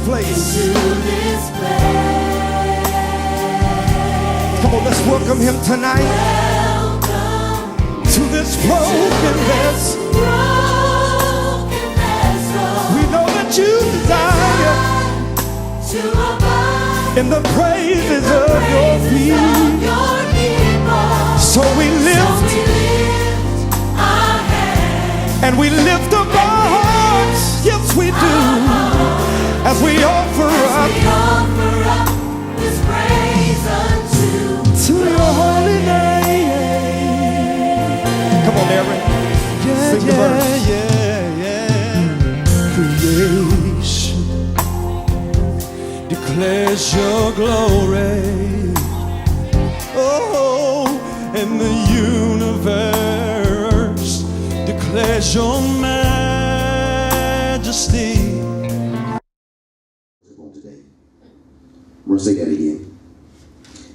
place. Come on, let's welcome him tonight. To this broken vessel. We know that you desire in the praises of your people. So we lift our hands and we lift up our hearts. Yes, we do. As we offer up this praise to your holy name. Come on, Aaron. Sing the verse. Creation declares your glory. Oh, and the universe declares your majesty. I'm going to say that again.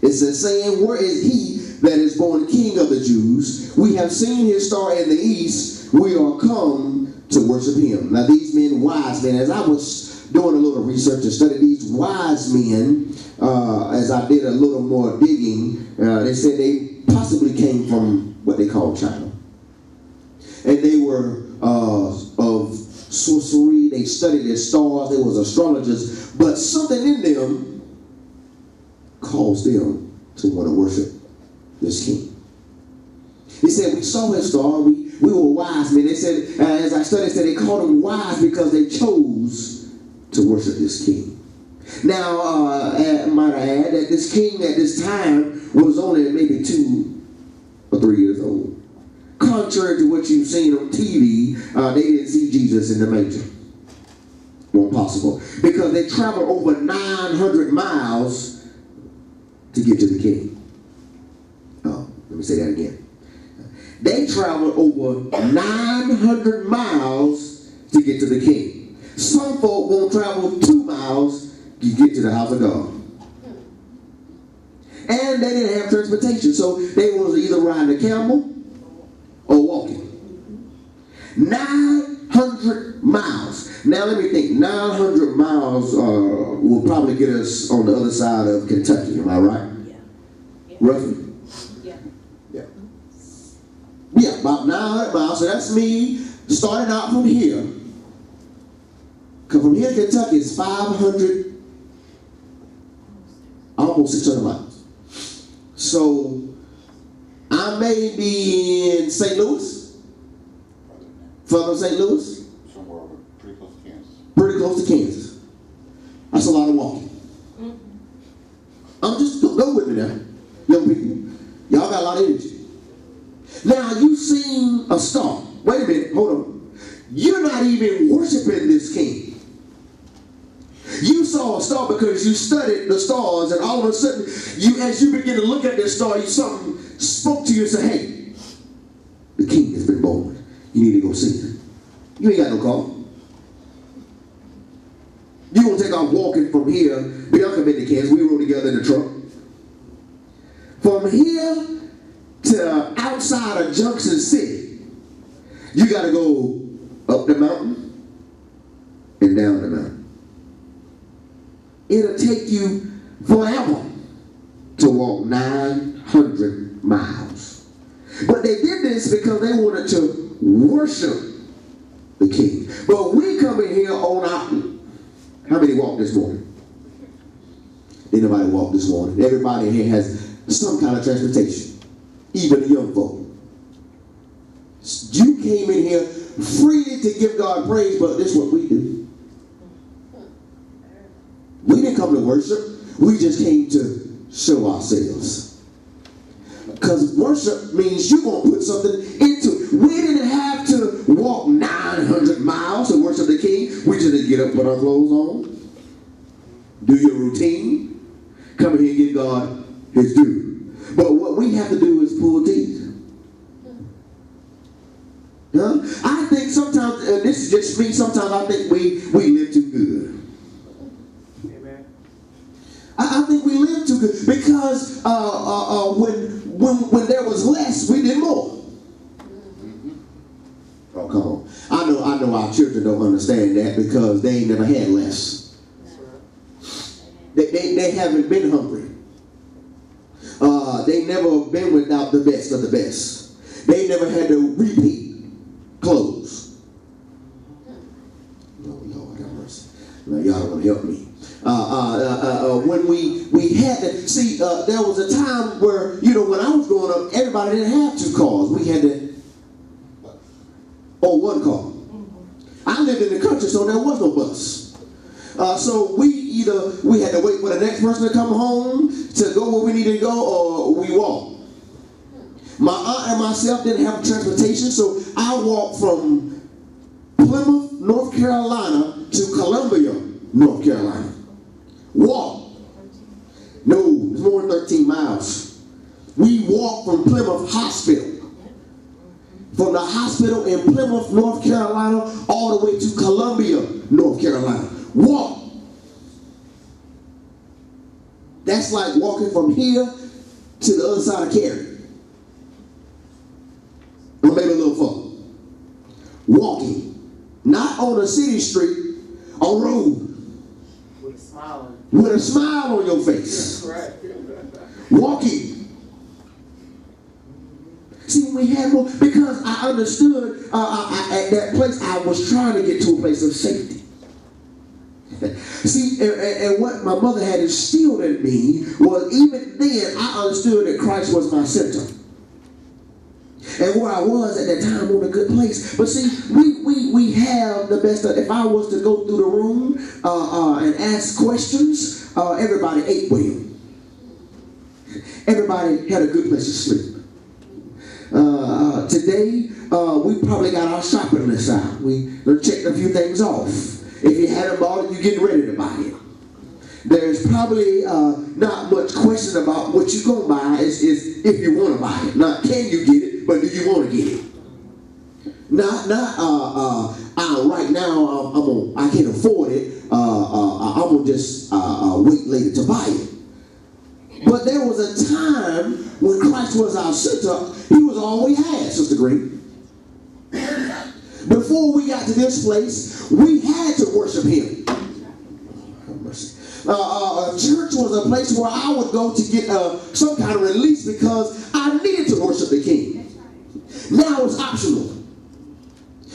It says, saying, where is he that is born King of the Jews? We have seen his star in the east. We are come to worship him. Now these men, wise men, as I was doing a little research and study these wise men, as I did a little more digging, they said they possibly came from what they call China. And they were of sorcery. They studied their stars. They was astrologers. But something in them caused them to want to worship this king. He said, we saw his star. We were wise men. They said, as I studied, they called them wise because they chose to worship this king. Now, might I add that this king at this time was only maybe 2 or 3 years old. Contrary to what you've seen on TV, they didn't see Jesus in the manger. Wasn't possible. Because they traveled over 900 miles to get to the king. Oh, let me say that again. They traveled over 900 miles to get to the king. Some folk won't travel 2 miles to get to the house of God. And they didn't have transportation, so they was either riding a camel or walking. 900 miles. Now let me think. 900 miles will probably get us on the other side of Kentucky. Am I right? Yeah. Roughly? Yeah, about 900 miles. So that's me starting out from here. Because from here to Kentucky is 500, almost 600 miles. So I may be in St. Louis. Further St. Louis? Somewhere over pretty close to Kansas. Pretty close to Kansas. That's a lot of walking. I'm just, go with me now, young people. Y'all got a lot of energy. Now, you've seen a star. Wait a minute, hold on. You're not even worshiping this king. You saw a star because you studied the stars, and all of a sudden, as you begin to look at this star, something spoke to you and said, hey, the king has been born. You need to go see him. You ain't got no car. You're going to take off walking from here. Bianca been to Kansas. We rode together in the truck. From here to outside of Junction City, you got to go up the mountain and down the mountain. It'll take you forever to walk 900 miles. But they did this because they wanted to worship the king. But we come in here on our... How many walked this morning? Ain't nobody walked this morning. Everybody here has some kind of transportation. Even the young folk. You came in here free to give God praise, but this is what we do. We didn't come to worship. We just came to show ourselves. Because worship means you're going to put something into it. We didn't have to walk 900 miles to worship the king. We just didn't get up, put our clothes on, do your routine, come in here and give God his due. But what we have to do is pull teeth. Huh? I think sometimes, this is just me, sometimes I think we live too good. I think we live too good because when there was less, we did more. Oh, come on. I know our children don't understand that because they ain't never had less. they haven't been hungry. They never been without the best of the best. They never had to repeat clothes. Oh, Lord have mercy. Now, y'all don't want to help me. When we had to see, there was a time where, you know, when I was growing up, everybody didn't have 2 cars. We had to, or 1 car. I lived in the country, so there was no bus. So we had to wait for the next person to come home to go where we needed to go, or we walked. My aunt and myself didn't have transportation, so I walked from Plymouth, North Carolina to Columbia, North Carolina. Walk. No, it's more than 13 miles. We walked from Plymouth Hospital. From the hospital in Plymouth, North Carolina, all the way to Columbia, North Carolina. Walk. That's like walking from here to the other side of Cary. Or maybe a little further. Walking. Not on a city street, on road. With a smile. With a smile on your face. Right. Walking. See, when we had more, because I understood at that place, I was trying to get to a place of safety. See, and what my mother had instilled in me was, even then, I understood that Christ was my center. And where I was at that time was a good place. But see, we have the best of, if I was to go through the room and ask questions, everybody ate well. Everybody had a good place to sleep. Today, we probably got our shopping list out. We checked a few things off. If you haven't bought it, you're getting ready to buy it. There's probably not much question about what you're going to buy. Is if you want to buy it. Not can you get it, but do you want to get it? Right now, I can't afford it. I'm going to just wait later to buy it. But there was a time when Christ was our center. He was all we had, Sister Green. Before we got to this place, we had to worship Him. Church was a place where I would go to get some kind of release because I needed to worship the King. Now it's optional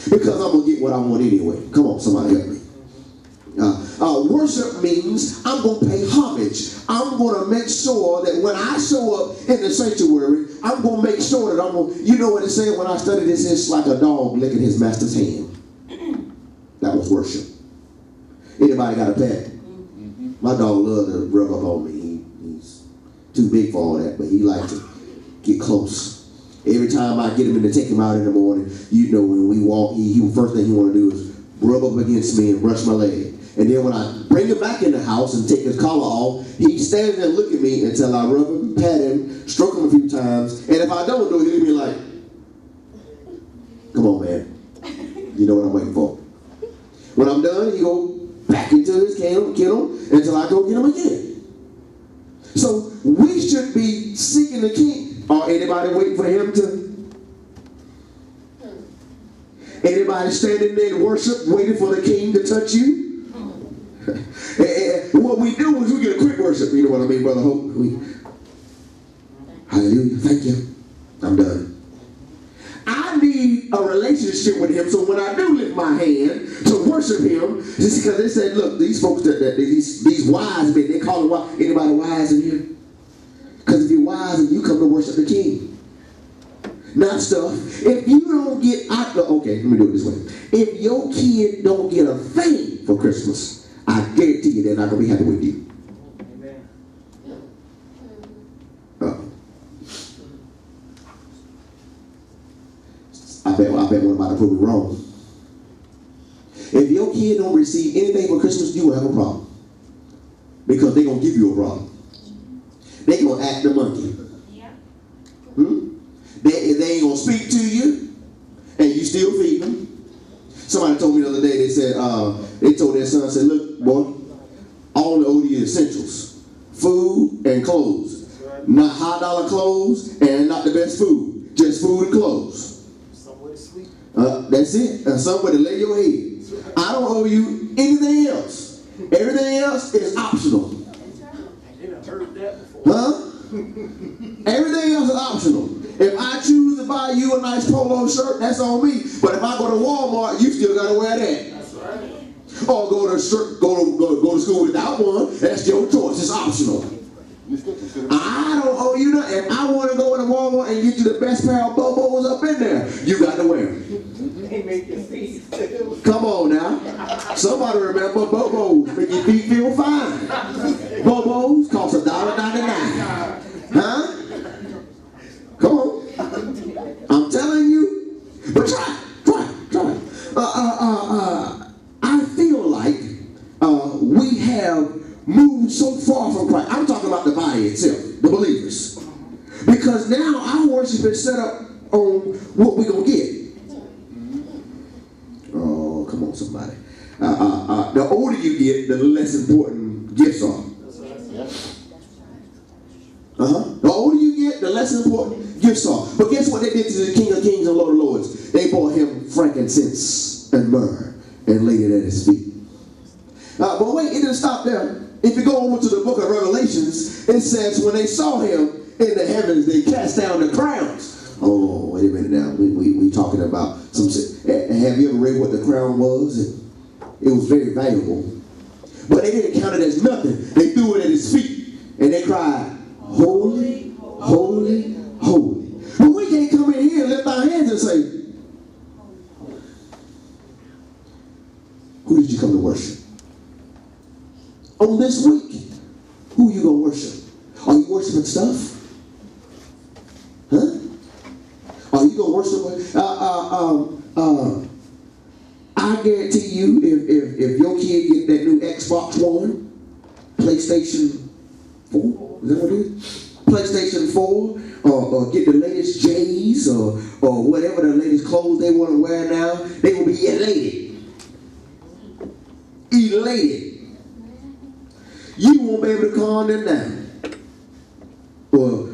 because I'm going to get what I want anyway. Come on, somebody help me. Worship means I'm going to pay homage. I'm going to make sure that when I show up in the sanctuary, I'm going to make sure that I'm going to, you know what it said when I studied this, it's like a dog licking his master's hand. That was worship. Anybody got a pet? My dog loves to rub up on me. He's too big for all that, but he likes to get close. Every time I get him in to take him out in the morning, you know, when we walk, he first thing he want to do is rub up against me and brush my leg. And then when I bring him back in the house and take his collar off, he stands there and look at me until I rub him, pat him, stroke him a few times. And if I don't do it, he'll be like, come on, man. You know what I'm waiting for. When I'm done, he go back into his kennel until I go get him again. So we should be seeking the King. Or anybody waiting for him to? Anybody standing there in worship waiting for the King to touch you? What we do is we get a quick worship. You know what I mean, Brother Hope? Hallelujah. Thank you. I'm done. I need a relationship with Him, so when I do lift my hand to worship Him, just because they said, look, these folks, these wise men, they call them wise. Anybody wise in here? Because if you're wise, you come to worship the King. Not stuff. If you don't get out the, okay, let me do it this way. If your kid don't get a thing for Christmas, I guarantee you they're not going to be happy with you. Amen. I bet one about to prove me wrong. If your kid don't receive anything for Christmas, you will have a problem. Because they're going to give you a problem. They're going to act the monkey. Yeah. They ain't going to speak to you, and you still feed them. Somebody told me the other day, they said, they told their son, said, look, boy, all the OD essentials, food and clothes. Not high dollar clothes and not the best food, just food and clothes. Somewhere to sleep. That's it. Somewhere to lay your head. I don't owe you anything else. Everything else is optional. on me. But if I go to Walmart, you still gotta wear that. That's right. Or go to school without one. That's your choice. It's optional. You still consider I don't owe you nothing. If I want to go to Walmart and get you the best pair of Bobos up in there, you got to wear them. They make your feet still. Come on now. Somebody remember Bobos. Make your feet feel fine. Bobos cost $1.99. Huh? Come on. I'm telling you. But try it. I feel like we have moved so far from Christ. I'm talking about the body itself, the believers. Because now our worship is set up on what we're going to get. Oh, come on, somebody. The older you get, the less important gifts are. The older you get, the less important gifts are. But guess what they did to the King of Kings and Lord of Lords? They brought him frankincense and myrrh and laid it at his feet. But wait, it didn't stop there. If you go over to the book of Revelations, it says when they saw him in the heavens, they cast down the crowns. Oh, wait a minute now. We talking about some. Have you ever read what the crown was? It was very valuable. But they didn't count it as nothing. They threw it at his feet. And they cried, holy, holy, holy. But we can't come in here and lift our hands and say, who did you come to worship? On this week, who are you going to worship? Are you worshiping stuff? Huh? Are you going to worship? I guarantee you, if your kid get that new Xbox One, PlayStation 4, is that what it is? PlayStation 4, or get the latest J's, or whatever the latest clothes they want to wear now, they will be elated. Elated. You won't be able to calm them down. Or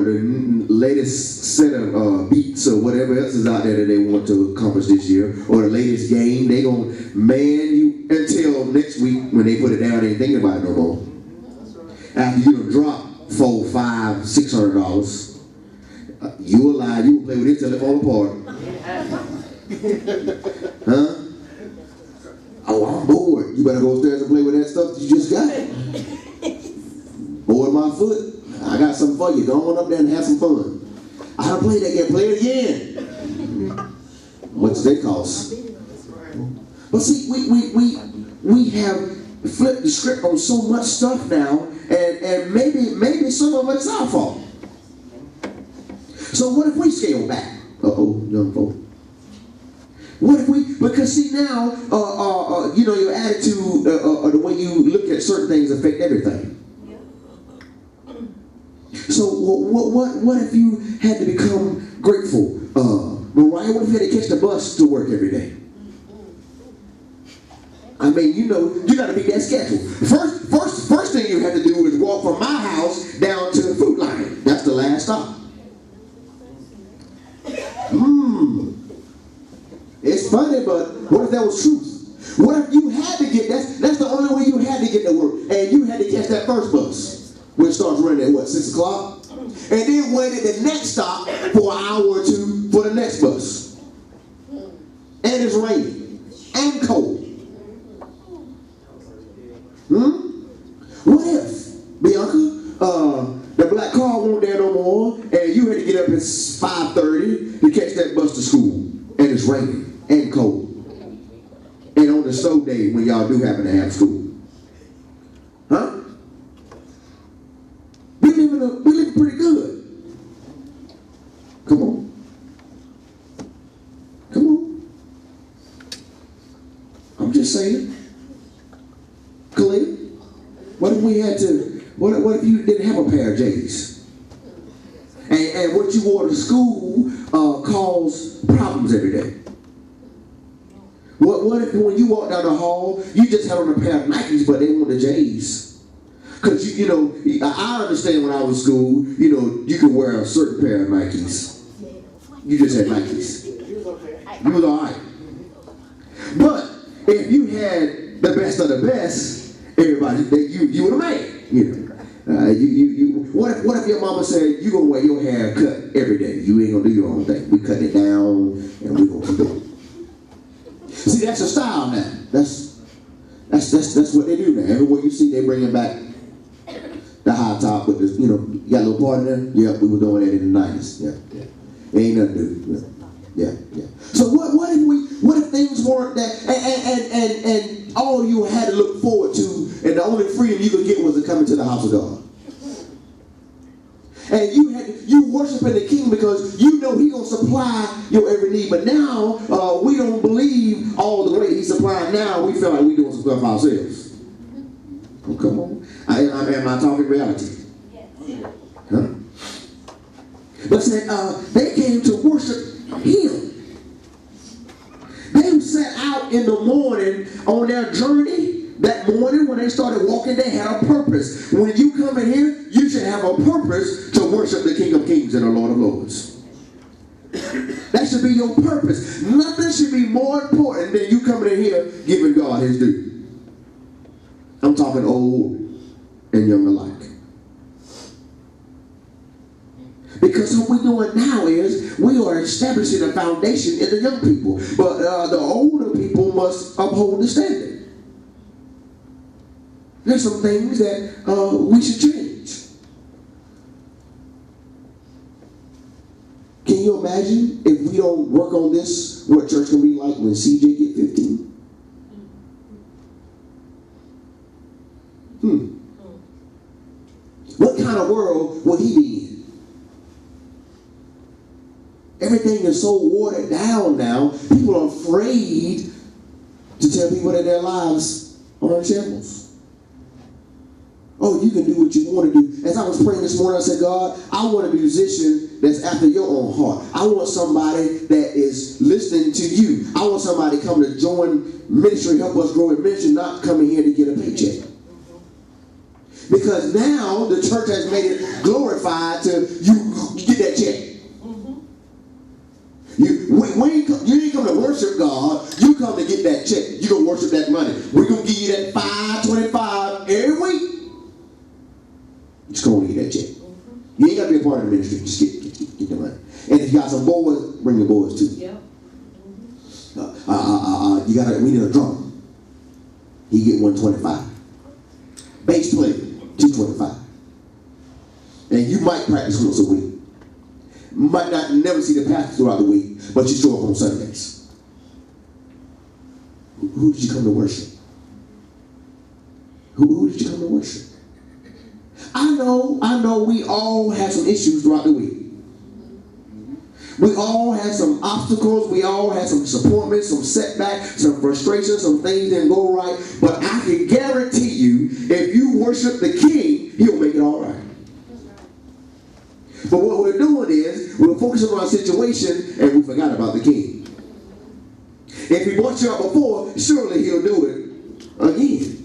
the latest set of beats or whatever else is out there that they want to accomplish this year, or the latest game, they gonna man you until next week when they put it down. They ain't thinking about it no more. After you done drop $400, $500, $600, you will lie. You will play with it till it fall apart. Huh? Oh, I'm bored. You better go upstairs and play with that stuff that you just got. Bored my foot. I got something for you. Go on up there and have some fun. I done played that game. Play it again. What does that cost? But see, we have flipped the script on so much stuff now, and maybe some of it is our fault. So what if we scale back? Uh-oh, young folk. What if we, because see now, your attitude, the way you look at certain things affect everything. So what if you had to become grateful? Mariah, what if you had to catch the bus to work every day? I mean, you got to be that schedule. First thing you have to do is walk from my house down to the Food Lion. That's the last stop. It's funny, but what if that was truth? What if you had to get, that's the only way you had to get to work, and you had to catch that first bus, which starts running at 6 o'clock? And then wait at the next stop for an hour or two for the next bus. And it's raining and cold. What if, Bianca, the black car won't there no more, and you had to get up at 5:30 to catch that bus to school, and it's raining and cold, and on the snow day when y'all do happen to have school? Huh? We living pretty good. Come on. I'm just saying. Khalil, what if we had to? What if you didn't have a pair of J's? And what you wore to school caused problems every day. What if when you walk down the hall, you just had on a pair of Nikes, but they want the J's? Because I understand when I was in school, you could wear a certain pair of Nikes. You just had Nikes. You was all right. But if you had the best of the best, everybody, you were the man. What if your mama said you gonna wear your hair cut every day? You ain't gonna do your own thing. We cut it down and we gonna keep it. See, that's a style now. That's what they do now. Everywhere you see, they bringing back the high top with this. You got a little part in there. Yeah, we were doing that in the 90s. Yeah. Ain't nothing new. Yeah. So what if things weren't that and all you had to look forward to and the only freedom you could get was to come into the house of God. And you worshiping the King because you know He gonna supply your every need. But now we don't believe all the way He's supplying. Now we feel like we doing some stuff ourselves. Oh, come on. Am I talking reality? Yes. Huh? But said they came to worship Him. They set out in the morning on their journey. That morning when they started walking, they had a purpose. When you come in here, you should have a purpose to worship the King of Kings and the Lord of Lords. That should be your purpose. Nothing should be more important than you coming in here giving God His due. I'm talking old and young alike. Because what we're doing now is we are establishing a foundation in the young people. But the older people must uphold the standard. There's some things that we should change. Can you imagine if we don't work on this, what church can be like when CJ get 15? What kind of world will he be in? Everything is so watered down now, people are afraid to tell people that their lives are in shambles. Oh, you can do what you want to do. As I was praying this morning, I said, God, I want a musician that's after your own heart. I want somebody that is listening to you. I want somebody to come to join ministry, help us grow in ministry, not coming here to get a paycheck. Because now the church has made it glorified to you get that check. You ain't come to worship God. You come to get that check. You don't worship that money. We're going to give you that $5.25 every week. Just go and get that check. You ain't got to be a part of the ministry. Just get the money. And if you got some boys, bring the boys too. Yeah. We need a drummer. He get $125. Bass player, $225. And you might practice once a week. Might not never see the pastor throughout the week, but you show up on Sundays. Who did you come to worship? Who did you come to worship? I know we all have some issues throughout the week. We all have some obstacles. We all have some disappointments, some setbacks, some frustrations, some things didn't go right. But I can guarantee you, if you worship the King, He'll make it all right. But what we're doing is, we're focusing on our situation and we forgot about the King. If He brought you out before, surely He'll do it again.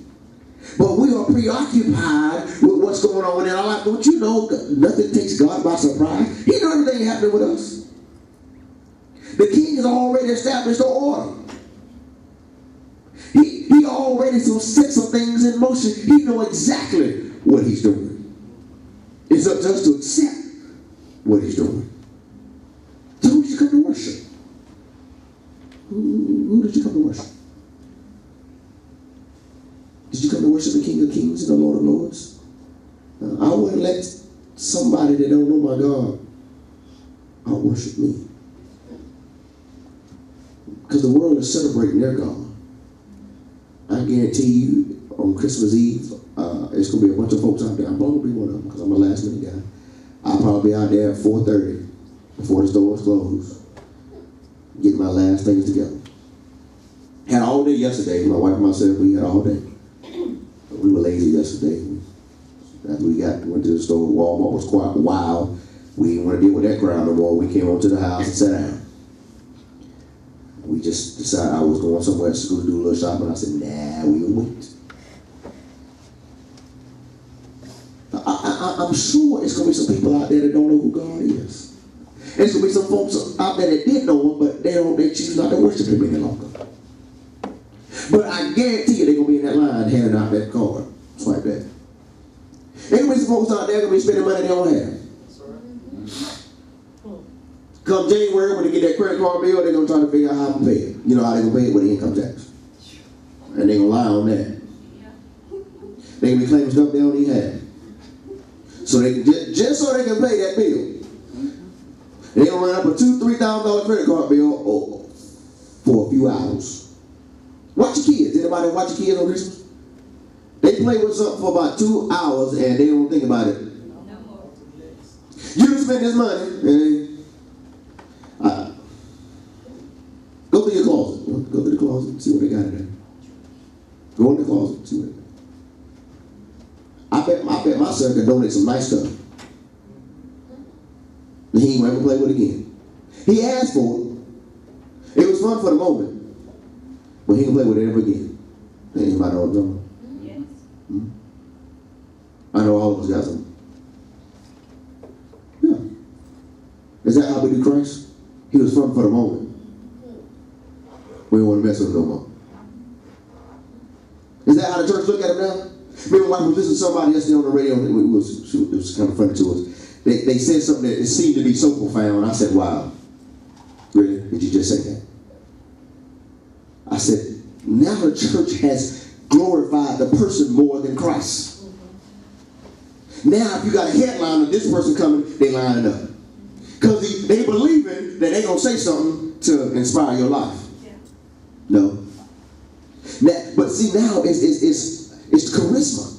But we are preoccupied with what's going on in our life. Don't you know nothing takes God by surprise? He knows everything happening with us. The King has already established the order. He already set some things in motion. He knows exactly what He's doing. It's up to us to accept what He's doing. So who did you come to worship? Who did you come to worship? Did you come to worship the King of Kings and the Lord of Lords? I wouldn't let somebody that don't know my God out worship me. Because the world is celebrating their God. I guarantee you, on Christmas Eve, it's going to be a bunch of folks out there. I'm probably one of them because I'm a last minute guy. I'll probably be out there at 4:30 before the stores close, getting my last things together. Had all day yesterday. My wife and myself, we had all day. We were lazy yesterday. After we went to the store, Walmart was quite wild. We didn't want to deal with that crowd no more. We came on to the house and sat down. We just decided I was going somewhere to school to do a little shopping. I said, nah, we'll wait. I'm sure it's going to be some people out there that don't know who God is. And there's going to be some folks out there that did know Him, but they choose not to worship Him any longer. But I guarantee you they're going to be in that line handing out that card. It's like that. There's going to be some folks out there going to be spending money they don't have. Come January, when they get that credit card bill, they're going to try to figure out how to pay it. You know how they're going to pay it with the income tax. And they're going to lie on that. They're going to be claiming stuff they don't even have. So they just so they can pay that bill. They're going to run up a $2,000-$3,000 credit card bill for a few hours. Watch your kids. Anybody watch your kids on Christmas? They play with something for about 2 hours and they don't think about it. You spend this money and go to your closet. Go to the closet and see what they got in there. Go in the closet and see what they got. I bet my son can donate some nice stuff. And he ain't gonna ever play with it again. He asked for it. It was fun for the moment. But he ain't gonna play with it ever again. Anybody know what I'm talking about? Yes. Hmm? I know all of us got some. Yeah. Is that how we do Christ? He was fun for the moment. We don't want to mess with him no more. Is that how the church look at him now? Remember when I was listening to somebody yesterday on the radio, it was kind of funny to us. They said something that it seemed to be so profound. I said, wow. Really? Did you just say that? I said, now the church has glorified the person more than Christ. Now if you got a headline of this person coming, they lining up. Because they believing that they going to say something to inspire your life. No. But see, now it's charisma.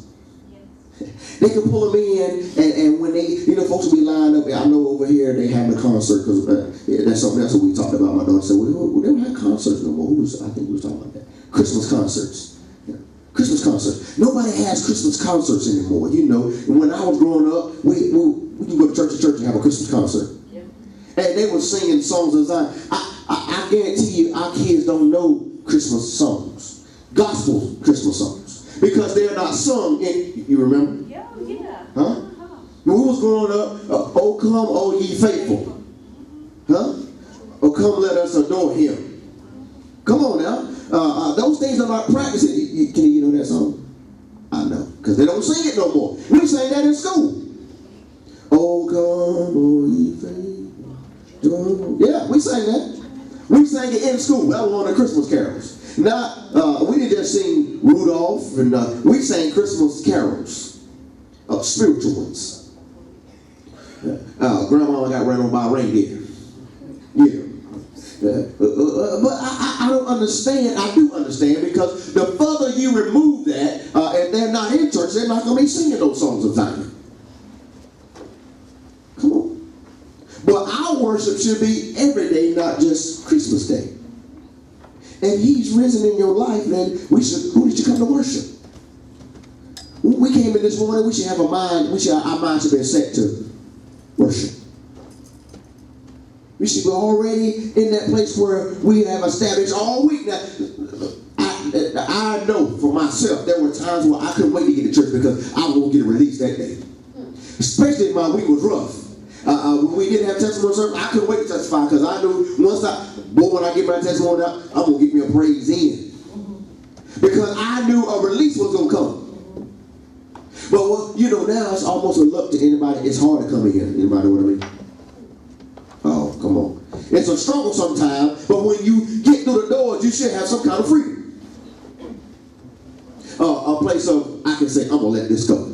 They can pull them in, and when they, folks will be lined up. I know over here they having a concert because that's something else that we talked about. My daughter said, well, they don't have concerts no more. I think we was talking about that. Christmas concerts. Yeah. Christmas concerts. Nobody has Christmas concerts anymore. When I was growing up, we can go to church and have a Christmas concert. Yeah. And they were singing songs of Zion. I guarantee you, our kids don't know Christmas songs, gospel Christmas songs, because they're not sung in. You remember? Yeah, yeah. Huh? When we was growing up, oh come, oh ye faithful, huh? Oh come, let us adore Him. Come on now, those things are not practicing. Can you know that song? I know, because they don't sing it no more. We sang that in school. Oh come, oh ye faithful. Yeah, we sang that. We sang it in school. That was one of the Christmas carols. Now, we didn't just sing Rudolph, and we sang Christmas carols, spiritual ones. Grandma got ran over by a reindeer. Yeah. But I don't understand. I do understand, because the further you remove that, and they're not in church, they're not going to be singing those songs of Zion. Come on. But our worship should be every day, not just Christmas Day. If He's risen in your life, then who did you come to worship? When we came in this morning, we should have our minds should be set to worship. We should be already in that place where we have established all week. Now, I know for myself, there were times where I couldn't wait to get to church because I was going to get a release that day. Especially if my week was rough. When we didn't have testimony service, I couldn't wait to testify, because I knew when I get my testimony out, I'm going to get me a praise in. Because I knew a release was going to come. But now it's almost a luck to anybody. It's hard to come in. Anybody know what I mean? Oh, come on. It's a struggle sometimes, but when you get through the doors, you should have some kind of freedom. A place of, I can say, I'm going to let this go.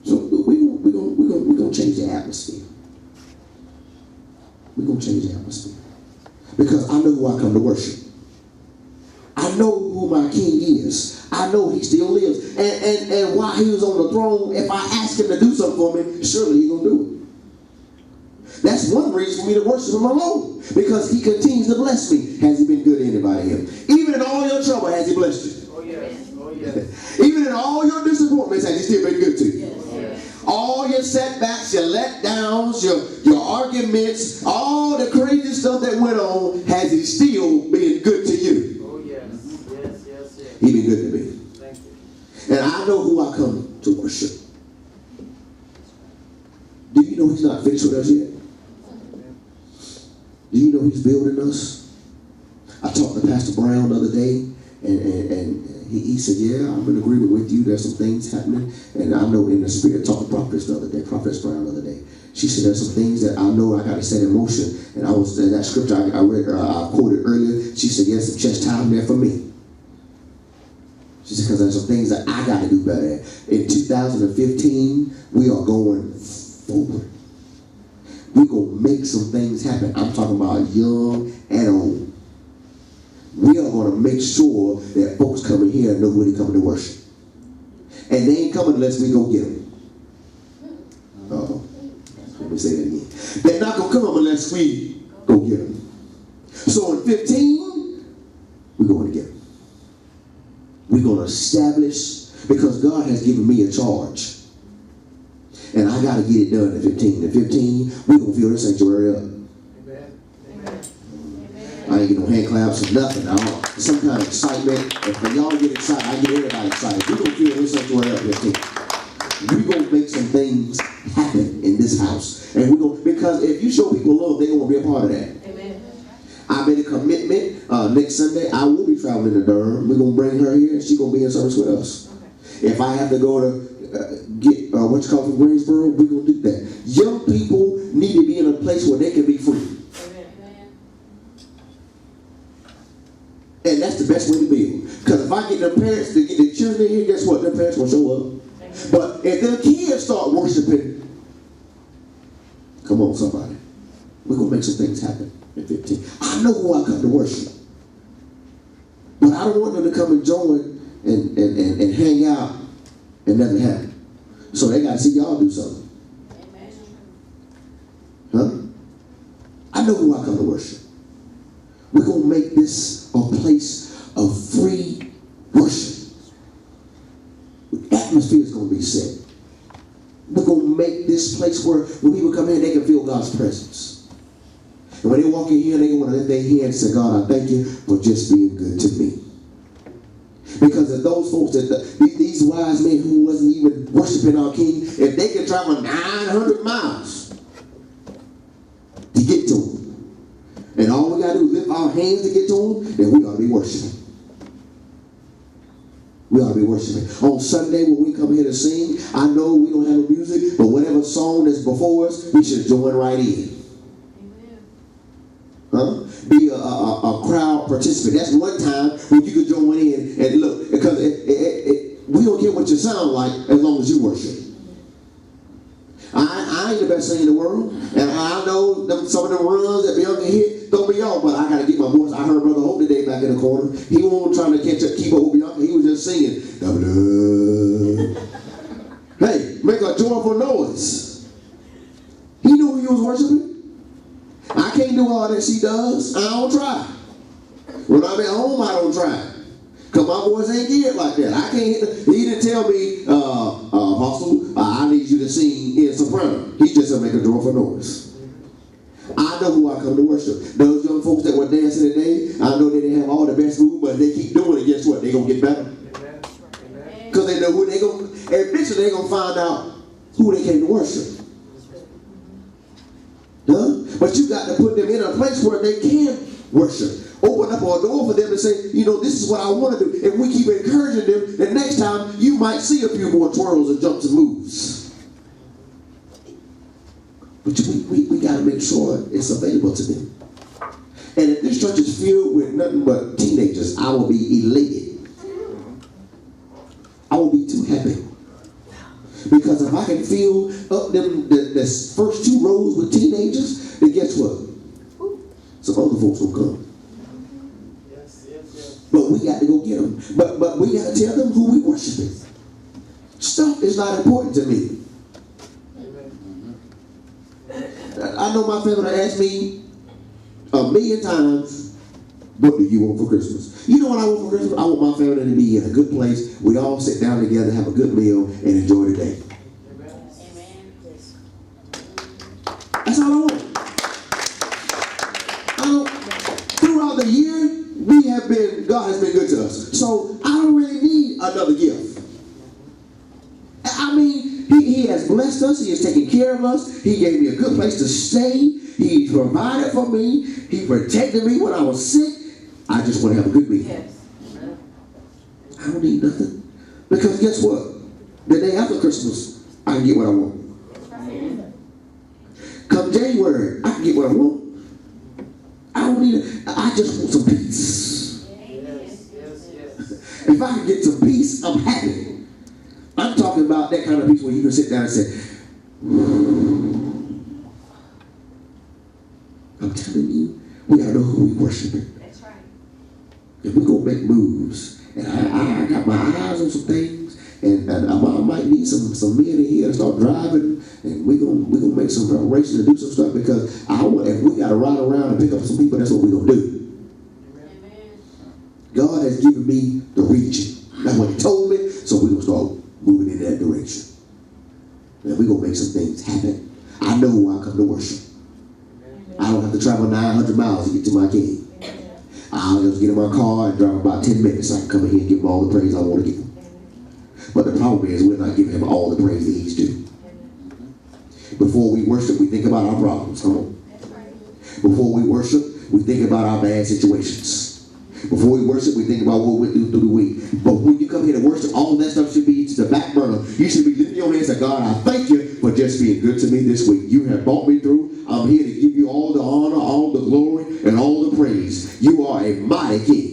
So we're going to change the atmosphere. We're going to change the atmosphere. Because I know who I come to worship. I know who my King is. I know He still lives. And while He was on the throne, if I ask Him to do something for me, surely He's going to do it. That's one reason for me to worship Him alone. Because He continues to bless me. Has He been good to anybody here? Even in all your trouble, has He blessed you? Oh, yes. Oh, yes. Even in all your disappointments, has He still been good to you? Yes. All your setbacks, your letdowns, your arguments, all the crazy stuff that went on, has He still been good to you? Oh, yes. Yes, yes, yes. He been good to me. Thank you. And I know who I come to worship. Do you know He's not finished with us yet? Do you know He's building us? I talked to Pastor Brown the other day, and he said, yeah, I'm in agreement with you. There's some things happening. And I know in the spirit, talked to Prophetess the other day, Prophetess Brown the other day. She said, there's some things that I know I got to set in motion. And I was in that scripture I read, I quoted earlier. She said, yes, some chastisement there for me. She said, because there's some things that I got to do better at. In 2015, we are going forward. We're going to make some things happen. I'm talking about young and old. We are going to make sure that folks coming here know where they're coming to worship. And they ain't coming unless we go get them. Uh-oh. Let me say that again. They're not going to come unless we go get them. So in 15, we're going to get them. We're going to establish, because God has given me a charge. And I got to get it done at 15. At 15, we're going to fill this sanctuary up. Amen. Amen. I ain't get no hand claps or nothing. Some kind of excitement. And for y'all to get excited, I get everybody excited. We're going to fill this sanctuary up at 15. We're going to make some things happen in this house. And we're going to, because if you show people love, they're going to be a part of that. Amen. I made a commitment. Next Sunday, I will be traveling to Durham. We're going to bring her here, and she's going to be in service with us. Okay. If I have to go to get what's called from Greensboro, we're going to do that. Young people need to be in a place where they can be free. Amen. And that's the best way to build. Because if I get the parents to get the children in here, guess what? Their parents will show up. But if their kids start worshiping, come on, somebody. We're going to make some things happen at 15. I know who I come to worship. But I don't want them to come and join and hang out and nothing happen. So they got to see y'all do something. Huh? I know who I come to worship. We're going to make this a place of free worship. The atmosphere is going to be set. We're going to make this place where when people come in, they can feel God's presence. And when they walk in here, they want to lift their hands and say, God, I thank you for just being good to me. Because of those folks, these wise men who wasn't even worshiping our King, if they can travel 900 miles to get to him, and all we got to do is lift our hands to get to him, then we ought to be worshiping. We ought to be worshiping. On Sunday when we come here to sing, I know we don't have no music, but whatever song that's before us, we should join right in. Huh? Be a crowd participant. That's one time when you could join in and look, because we don't care what you sound like as long as you worship. I ain't the best singer in the world, and I know some of them runs that Bianca hit throw me off, but I gotta get my voice. I heard Brother Hope today back in the corner. He wasn't trying to keep up with Bianca. He was just singing. Hey, make a joyful noise. He knew who he was worshiping. I can't do all that she does. I don't try. When I'm at home, I don't try. Because my voice ain't geared like that. I can't. He didn't tell me, Apostle, I need you to sing in soprano. He just said make a joyful noise. I know who I come to worship. Those young folks that were dancing today, I know they didn't have all the best moves, but if they keep doing it, guess what? They're going to get better. Because they know who they're going to, eventually they're going to find out who they came to worship. Huh? But you got to put them in a place where they can worship. Open up a door for them to say, you know, this is what I want to do. If we keep encouraging them, the next time you might see a few more twirls and jumps and moves. But we got to make sure it's available to them. And if this church is filled with nothing but teenagers, I will be elated. I will be too happy. Because if I can fill up them the first two rows with teenagers, then guess what? Some other folks will come. Yes. But we got to go get them. But we got to tell them who we worshiping. Stuff is not important to me. I know my family asked me 1,000,000 times, what do you want for Christmas? You know what I want for Christmas? I want my family to be in a good place. We all sit down together, have a good meal, and enjoy the day. Amen. That's all I want. Throughout the year, God has been good to us. So I don't really need another gift. I mean, He has blessed us. He has taken care of us. He gave me a good place to stay. He provided for me. He protected me when I was sick. I just want to have a good meal. Yes. I don't need nothing. Because guess what? The day after Christmas, I can get what I want. Come January, I can get what I want. I don't need it. I just want some peace. Yes, yes, yes. If I can get some peace, I'm happy. I'm talking about that kind of peace where you can sit down and say, I'm telling you, we gotta know who we worshiping. That's right. And we're gonna make moves. And I got my eyes on some things, and I might need some men in here to start driving, and we're gonna make some preparations to do some stuff, because if we gotta ride around and pick up some people, that's what we're gonna do. Amen. God has given me the region. That's what He told me, so we're gonna start moving in that direction. And we're gonna make some things happen. I know who I come to worship. I don't have to travel 900 miles to get to my King. I'll just get in my car and drive about 10 minutes. I can come in here and give Him all the praise I want to give Him. But the problem is we're not giving Him all the praise that He's due. Before we worship, we think about our problems. Come on. Before we worship, we think about our bad situations. Before we worship, we think about what we do through the week. But when you come here to worship, all that stuff should be to the back burner. You should be lifting your hands and say, God, I thank you for just being good to me this week. You have brought me through. I'm here to give you all the honor, all the glory, and all the praise. You are a mighty King.